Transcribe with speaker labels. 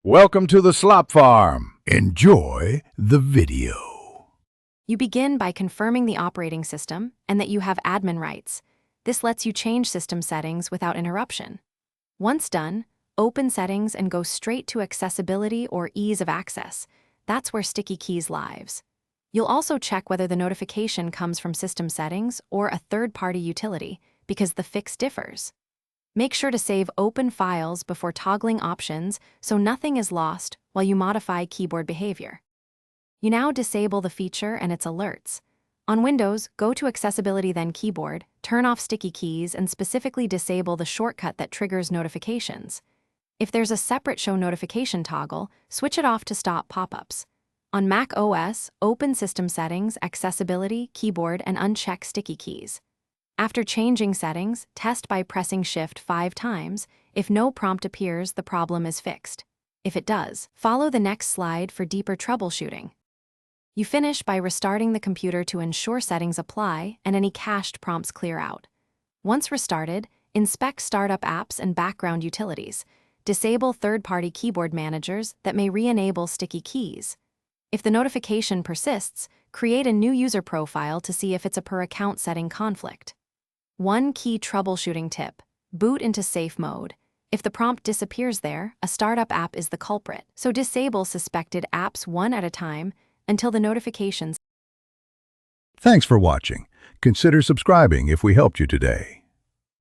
Speaker 1: Welcome to the Slop Farm. Enjoy the video.
Speaker 2: You begin by confirming the operating system and that you have admin rights. This lets you change system settings without interruption. Once done, open Settings and go straight to Accessibility or Ease of Access. That's where Sticky Keys lives. You'll also check whether the notification comes from system settings or a third-party utility, because the fix differs. Make sure to save open files before toggling options so nothing is lost while you modify keyboard behavior. You now disable the feature and its alerts. On Windows, go to Accessibility then Keyboard, turn off sticky keys, and specifically disable the shortcut that triggers notifications. If there's a separate Show Notification toggle, switch it off to stop pop-ups. On Mac OS, open System Settings, Accessibility, Keyboard, and uncheck sticky keys. After changing settings, test by pressing Shift 5 times. If no prompt appears, the problem is fixed. If it does, follow the next slide for deeper troubleshooting. You finish by restarting the computer to ensure settings apply and any cached prompts clear out. Once restarted, inspect startup apps and background utilities. Disable third-party keyboard managers that may re-enable sticky keys. If the notification persists, create a new user profile to see if it's a per-account setting conflict. One key troubleshooting tip: boot into safe mode. If the prompt disappears there, a startup app is the culprit, so disable suspected apps one at a time until the notifications.
Speaker 1: Thanks for watching. Consider subscribing if we helped you today.